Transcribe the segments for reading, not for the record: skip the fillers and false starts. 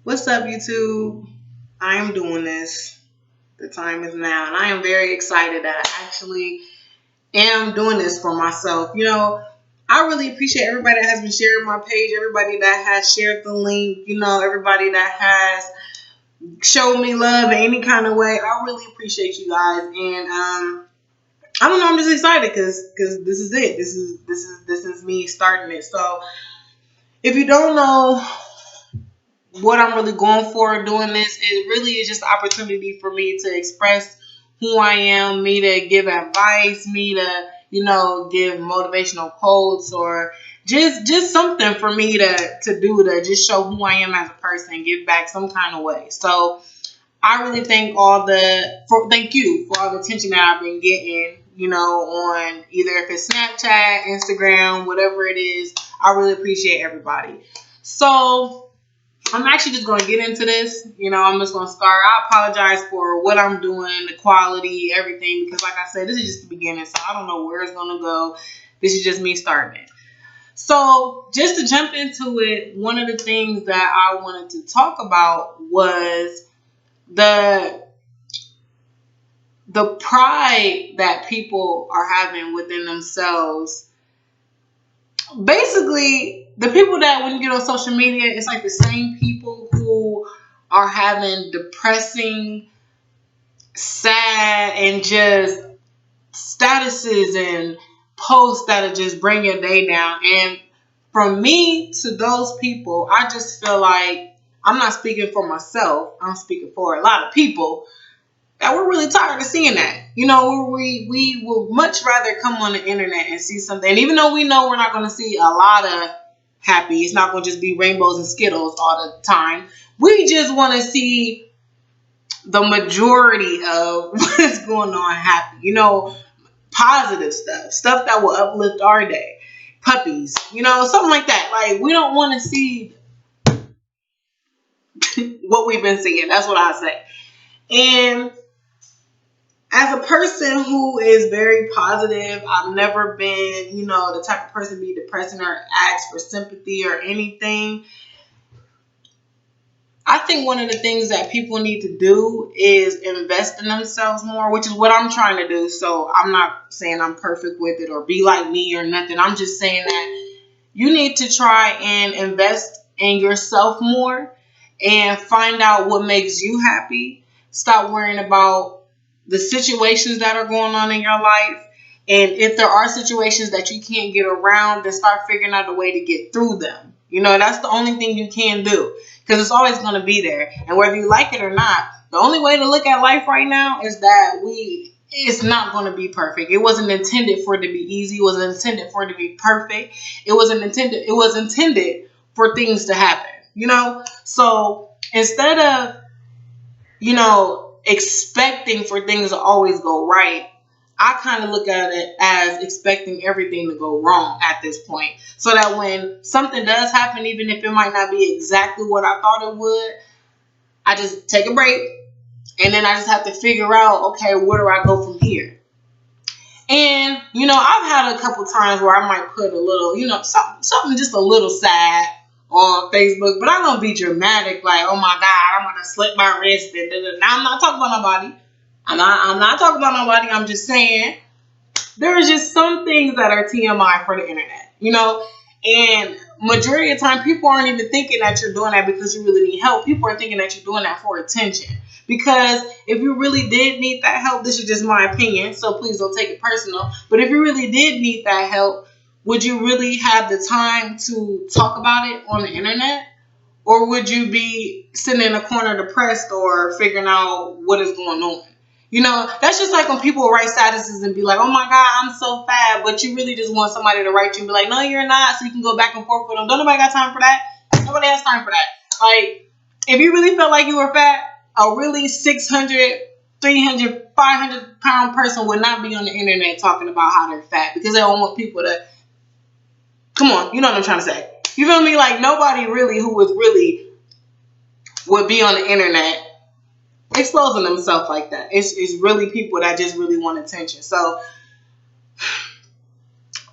What's up, YouTube? I am doing this. The time is now, and I am very excited that I actually am doing this for myself. I really appreciate everybody that has been sharing my page, everybody that has shared the link, everybody that has showed me love in any kind of way. I really appreciate you guys, and I don't know. I'm just excited because this is it. This is me starting it. So if you don't know what I'm really going for doing this, it really is just an opportunity for me to express who I am, me to give advice, me to, give motivational quotes or just something for me to do to just show who I am as a person, give back some kind of way. So I really thank you for all the attention that I've been getting, on either if it's Snapchat, Instagram, whatever it is. I really appreciate everybody. So I'm actually just going to get into this. I'm just going to start. I apologize for what I'm doing, the quality, everything, because like I said, this is just the beginning, so I don't know where it's going to go. This is just me starting it. So just to jump into it, one of the things that I wanted to talk about was the pride that people are having within themselves. Basically, the people that when you get on social media, it's like the same people who are having depressing, sad, and just statuses and posts that are just bring your day down. And from me to those people, I just feel like I'm not speaking for myself. I'm speaking for a lot of people that we're really tired of seeing that. We would much rather come on the internet and see something. And even though we know we're not going to see a lot of happy, it's not going to just be rainbows and Skittles all the time. We just want to see the majority of what's going on happy. Positive stuff that will uplift our day. Puppies, something like that. Like, we don't want to see what we've been seeing. That's what I say. And as a person who is very positive, I've never been, the type of person to be depressing or ask for sympathy or anything. I think one of the things that people need to do is invest in themselves more, which is what I'm trying to do. So I'm not saying I'm perfect with it or be like me or nothing. I'm just saying that you need to try and invest in yourself more and find out what makes you happy. Stop worrying about the situations that are going on in your life. And if there are situations that you can't get around, then start figuring out a way to get through them. That's the only thing you can do because it's always going to be there. And whether you like it or not, the only way to look at life right now is that it's not going to be perfect. It wasn't intended for it to be easy. It wasn't intended for it to be perfect. It was intended for things to happen, So instead of, expecting for things to always go right, I kind of look at it as expecting everything to go wrong at this point. So that when something does happen, even if it might not be exactly what I thought it would, I just take a break and then I just have to figure out, okay, where do I go from here? And, I've had a couple times where I might put a little, something just a little sad on Facebook, but I don't be dramatic like, oh my God, I'm going to slip my wrist. And now I'm not talking about nobody. I'm not talking about nobody. I'm just saying there are just some things that are TMI for the internet, and majority of the time people aren't even thinking that you're doing that because you really need help. People are thinking that you're doing that for attention. Because if you really did need that help, this is just my opinion, so please don't take it personal. But if you really did need that help, would you really have the time to talk about it on the internet? Or would you be sitting in a corner depressed or figuring out what is going on? That's just like when people write statuses and be like, oh my God, I'm so fat. But you really just want somebody to write you and be like, no, you're not. So you can go back and forth with them. Don't nobody got time for that. Nobody has time for that. Like, if you really felt like you were fat, a really 600, 300, 500-pound person would not be on the internet talking about how they're fat because they don't want people to, come on, you know what I'm trying to say. You feel me? Like, nobody really who was really would be on the internet exposing themselves like that. It's really people that just really want attention. So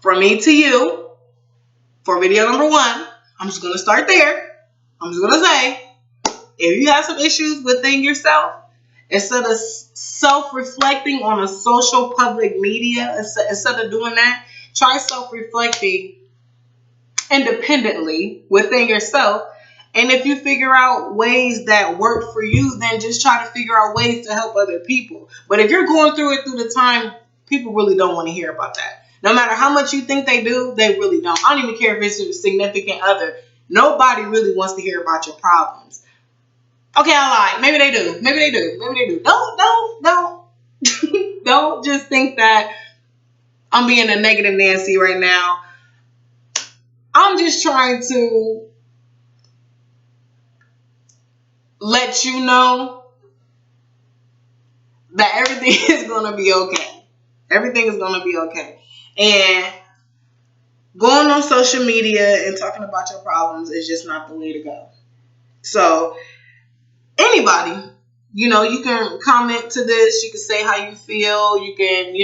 from me to you, for video number 1, I'm just going to start there. I'm just going to say, if you have some issues within yourself, instead of self-reflecting on a social public media, instead of doing that, try self-reflecting independently within yourself. And if you figure out ways that work for you, then just try to figure out ways to help other people. But if you're going through it through the time, people really don't want to hear about that. No matter how much you think they do, they really don't. I don't even care if it's a significant other. Nobody really wants to hear about your problems. Okay, I lied. Maybe they do. Maybe they do. Maybe they do. Don't don't just think that I'm being a negative Nancy right now. I'm just trying to let you know that everything is going to be okay. Everything is going to be okay. And going on social media and talking about your problems is just not the way to go. So, anybody, you can comment to this. You can say how you feel. You can,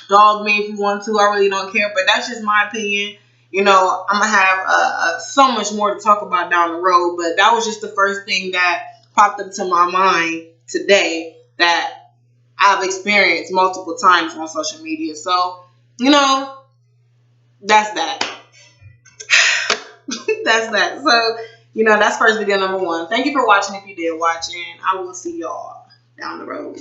dog me if you want to. I really don't care. But that's just my opinion. I'm going to have so much more to talk about down the road. But that was just the first thing that popped up to my mind today that I've experienced multiple times on social media. So, that's that. That's that. So, that's first video number 1. Thank you for watching if you did watch, and I will see y'all down the road.